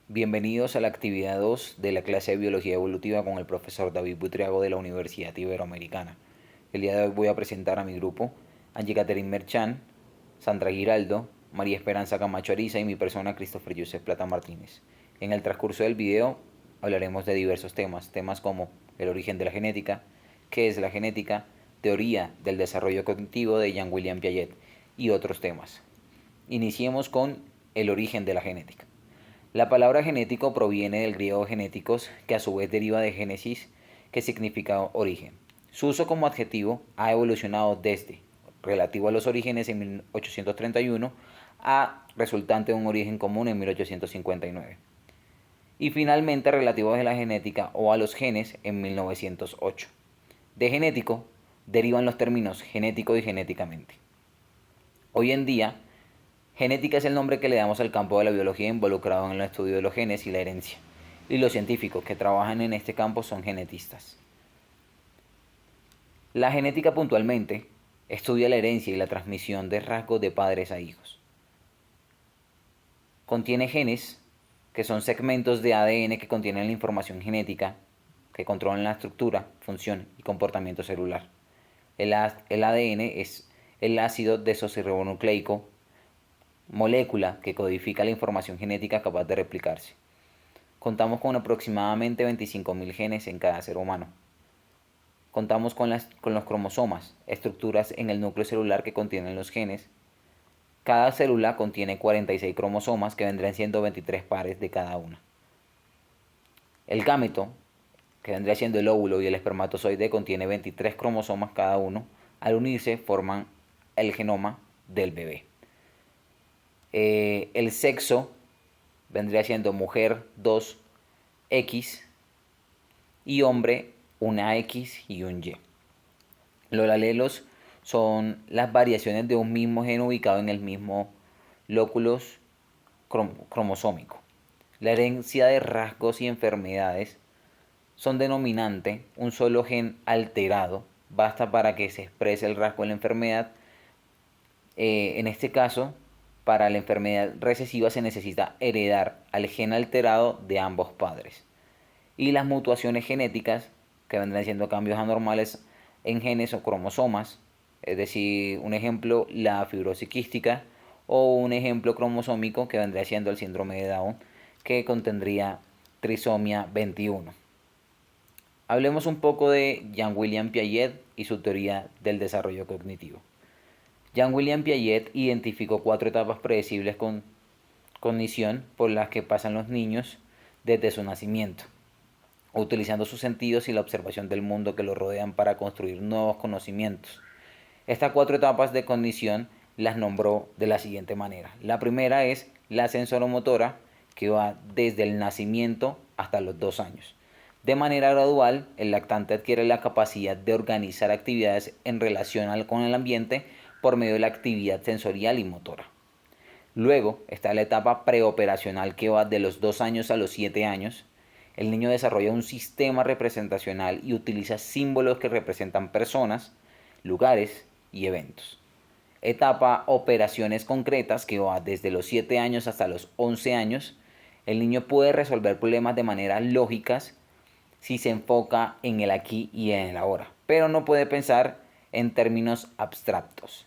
Bienvenidos a la actividad 2 de la clase de Biología Evolutiva con el profesor David Butriago de la Universidad Iberoamericana. El día de hoy voy a presentar a mi grupo, Angie Catherine Merchan, Sandra Giraldo, María Esperanza Camacho Ariza y mi persona, Christopher Joseph Plata Martínez. En el transcurso del video hablaremos de diversos temas como el origen de la genética, qué es la genética, teoría del desarrollo cognitivo de Jean-William Piaget y otros temas. Iniciemos con el origen de la genética. La palabra genético proviene del griego genéticos, que a su vez deriva de génesis, que significa origen. Su uso como adjetivo ha evolucionado desde relativo a los orígenes en 1831 a resultante de un origen común en 1859. Y finalmente relativo a la genética o a los genes en 1908. De genético derivan los términos genético y genéticamente. Hoy en día, genética es el nombre que le damos al campo de la biología involucrado en el estudio de los genes y la herencia, y los científicos que trabajan en este campo son genetistas. La genética puntualmente estudia la herencia y la transmisión de rasgos de padres a hijos. Contiene genes, que son segmentos de ADN que contienen la información genética, que controlan la estructura, función y comportamiento celular. El ADN es el ácido desoxirribonucleico, molécula que codifica la información genética capaz de replicarse. Contamos con aproximadamente 25.000 genes en cada ser humano. Contamos con los cromosomas, estructuras en el núcleo celular que contienen los genes. Cada célula contiene 46 cromosomas que vendrían siendo 23 pares de cada una. El gameto, que vendría siendo el óvulo, y el espermatozoide contiene 23 cromosomas cada uno. Al unirse forman el genoma del bebé. El sexo vendría siendo mujer 2X y hombre una X y un Y. Los alelos son las variaciones de un mismo gen ubicado en el mismo lóculo cromosómico. La herencia de rasgos y enfermedades son denominante. Un solo gen alterado basta para que se exprese el rasgo de la enfermedad. En este caso, para la enfermedad recesiva se necesita heredar al gen alterado de ambos padres. Y las mutuaciones genéticas, que vendrán siendo cambios anormales en genes o cromosomas, es decir, un ejemplo, la fibrosis quística, o un ejemplo cromosómico que vendría siendo el síndrome de Down, que contendría trisomía 21. Hablemos un poco de Jean-William Piaget y su teoría del desarrollo cognitivo. Jean-William Piaget identificó 4 etapas predecibles con cognición por las que pasan los niños desde su nacimiento, utilizando sus sentidos y la observación del mundo que los rodean para construir nuevos conocimientos. Estas 4 etapas de cognición las nombró de la siguiente manera. La primera es la sensoromotora, que va desde el nacimiento hasta los 2 años. De manera gradual, el lactante adquiere la capacidad de organizar actividades en relación con el ambiente por medio de la actividad sensorial y motora. Luego está la etapa preoperacional, que va de los 2 años a los 7 años. El niño desarrolla un sistema representacional y utiliza símbolos que representan personas, lugares y eventos. Etapa operaciones concretas, que va desde los 7 años hasta los 11 años. El niño puede resolver problemas de manera lógicas si se enfoca en el aquí y en el ahora, pero no puede pensar en términos abstractos.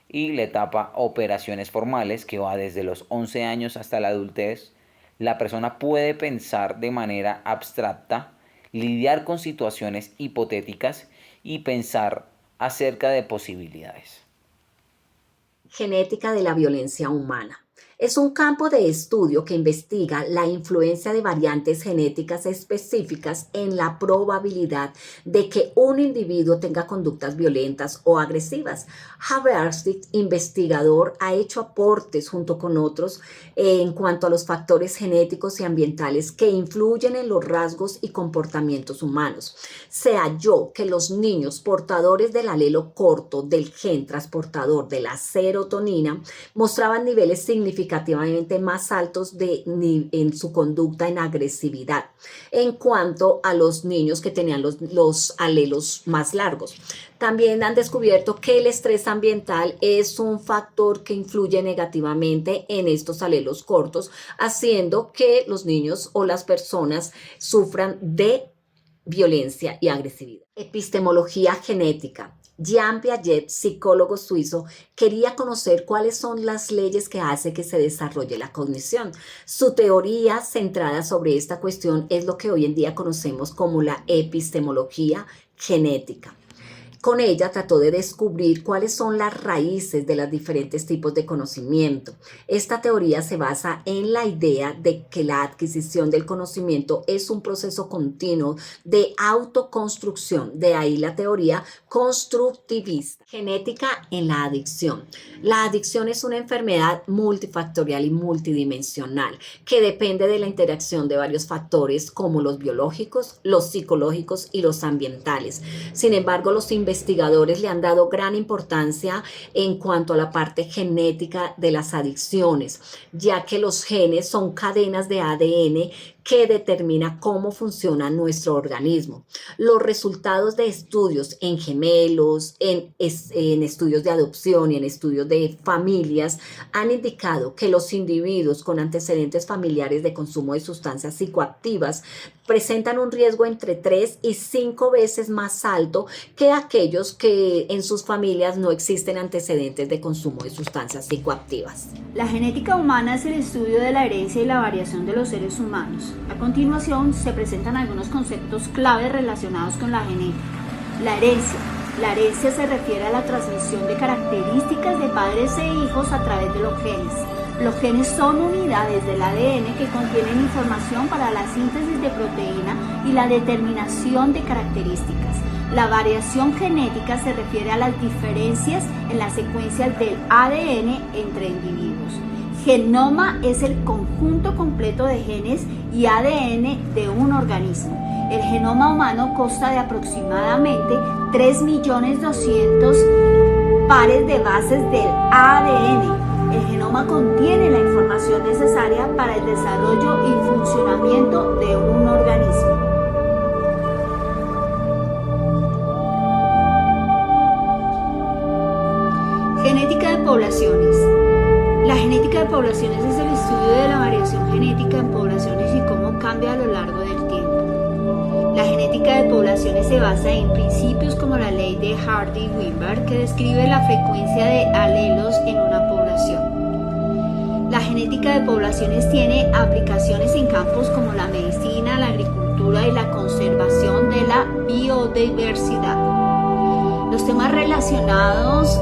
Y la etapa operaciones formales, que va desde los 11 años hasta la adultez. La persona puede pensar de manera abstracta, lidiar con situaciones hipotéticas y pensar acerca de posibilidades. Genética de la violencia humana. Es un campo de estudio que investiga la influencia de variantes genéticas específicas en la probabilidad de que un individuo tenga conductas violentas o agresivas. Haberstick, investigador, ha hecho aportes junto con otros en cuanto a los factores genéticos y ambientales que influyen en los rasgos y comportamientos humanos. Se halló que los niños portadores del alelo corto del gen transportador de la serotonina mostraban niveles significativos significativamente más altos en su conducta en agresividad en cuanto a los niños que tenían los alelos más largos. También han descubierto que el estrés ambiental es un factor que influye negativamente en estos alelos cortos, haciendo que los niños o las personas sufran de violencia y agresividad. Epistemología genética. Jean Piaget, psicólogo suizo, quería conocer cuáles son las leyes que hacen que se desarrolle la cognición. Su teoría centrada sobre esta cuestión es lo que hoy en día conocemos como la epistemología genética. Con ella trató de descubrir cuáles son las raíces de los diferentes tipos de conocimiento. Esta teoría se basa en la idea de que la adquisición del conocimiento es un proceso continuo de autoconstrucción, de ahí la teoría constructivista. Genética en la adicción. La adicción es una enfermedad multifactorial y multidimensional que depende de la interacción de varios factores como los biológicos, los psicológicos y los ambientales. Sin embargo, los investigadores le han dado gran importancia en cuanto a la parte genética de las adicciones, ya que los genes son cadenas de ADN que determina cómo funciona nuestro organismo. Los resultados de estudios en gemelos, en estudios de adopción y en estudios de familias han indicado que los individuos con antecedentes familiares de consumo de sustancias psicoactivas presentan un riesgo entre 3 y 5 veces más alto que aquellos que en sus familias no existen antecedentes de consumo de sustancias psicoactivas. La genética humana es el estudio de la herencia y la variación de los seres humanos. A continuación se presentan algunos conceptos claves relacionados con la genética. La herencia. La herencia se refiere a la transmisión de características de padres e hijos a través de los genes. Los genes son unidades del ADN que contienen información para la síntesis de proteína y la determinación de características. La variación genética se refiere a las diferencias en las secuencias del ADN entre individuos. Genoma es el conjunto completo de genes y ADN de un organismo. El genoma humano consta de aproximadamente 3.200.000 pares de bases del ADN. El genoma contiene la información necesaria para el desarrollo y funcionamiento de un organismo. Genética de poblaciones. La genética de poblaciones es el estudio de la variación genética en poblaciones y cómo cambia a lo largo del tiempo. La genética de poblaciones se basa en principios como la ley de Hardy-Weinberg, que describe la frecuencia de alelos en una población. La genética de poblaciones tiene aplicaciones en campos como la medicina, la agricultura y la conservación de la biodiversidad. Los temas relacionados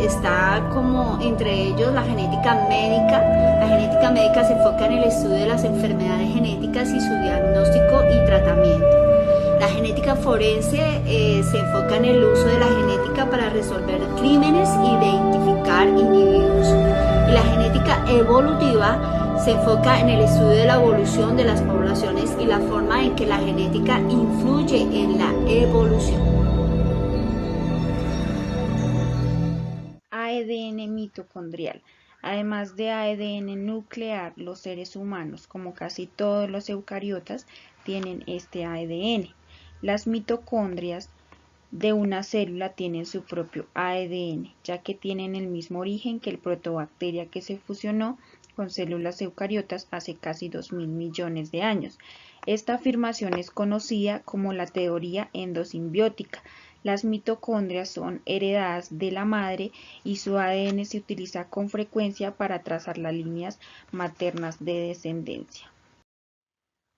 está como entre ellos la genética médica. La genética médica se enfoca en el estudio de las enfermedades genéticas y su diagnóstico y tratamiento. La genética forense se enfoca en el uso de la genética para resolver crímenes e identificar individuos. Y la genética evolutiva se enfoca en el estudio de la evolución de las poblaciones y la forma en que la genética influye en la evolución. ADN mitocondrial. Además de ADN nuclear, los seres humanos, como casi todos los eucariotas, tienen este ADN. Las mitocondrias de una célula tienen su propio ADN, ya que tienen el mismo origen que el protobacteria que se fusionó con células eucariotas hace casi 2.000 millones de años. Esta afirmación es conocida como la teoría endosimbiótica. Las mitocondrias son heredadas de la madre y su ADN se utiliza con frecuencia para trazar las líneas maternas de descendencia.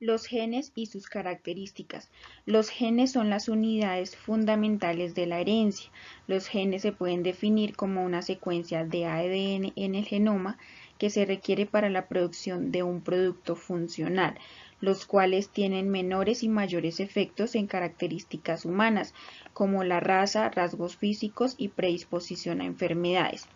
Los genes y sus características. Los genes son las unidades fundamentales de la herencia. Los genes se pueden definir como una secuencia de ADN en el genoma que se requiere para la producción de un producto funcional, los cuales tienen menores y mayores efectos en características humanas, como la raza, rasgos físicos y predisposición a enfermedades.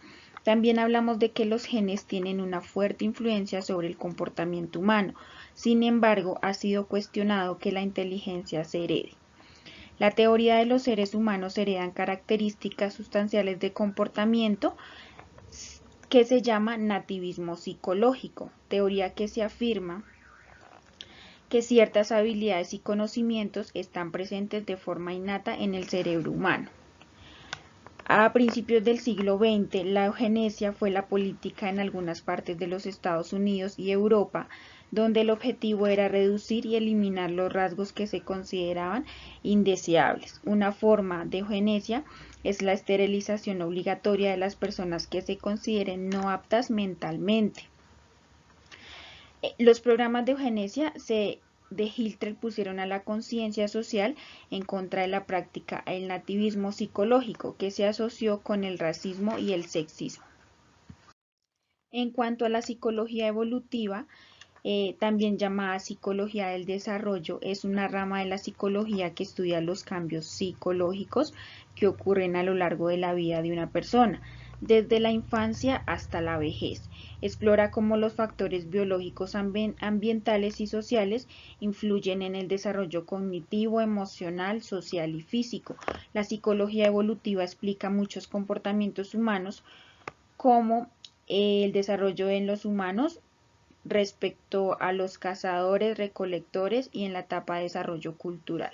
También hablamos de que los genes tienen una fuerte influencia sobre el comportamiento humano. Sin embargo, ha sido cuestionado que la inteligencia se herede. La teoría de los seres humanos heredan características sustanciales de comportamiento que se llama nativismo psicológico, teoría que se afirma que ciertas habilidades y conocimientos están presentes de forma innata en el cerebro humano. A principios del siglo XX, la eugenesia fue la política en algunas partes de los Estados Unidos y Europa, donde el objetivo era reducir y eliminar los rasgos que se consideraban indeseables. Una forma de eugenesia es la esterilización obligatoria de las personas que se consideren no aptas mentalmente. Los programas de eugenesia de Hitler pusieron a la conciencia social en contra de la práctica del nativismo psicológico, que se asoció con el racismo y el sexismo. En cuanto a la psicología evolutiva, también llamada psicología del desarrollo, es una rama de la psicología que estudia los cambios psicológicos que ocurren a lo largo de la vida de una persona, desde la infancia hasta la vejez. Explora cómo los factores biológicos, ambientales y sociales influyen en el desarrollo cognitivo, emocional, social y físico. La psicología evolutiva explica muchos comportamientos humanos, como el desarrollo en los humanos respecto a los cazadores, recolectores y en la etapa de desarrollo cultural.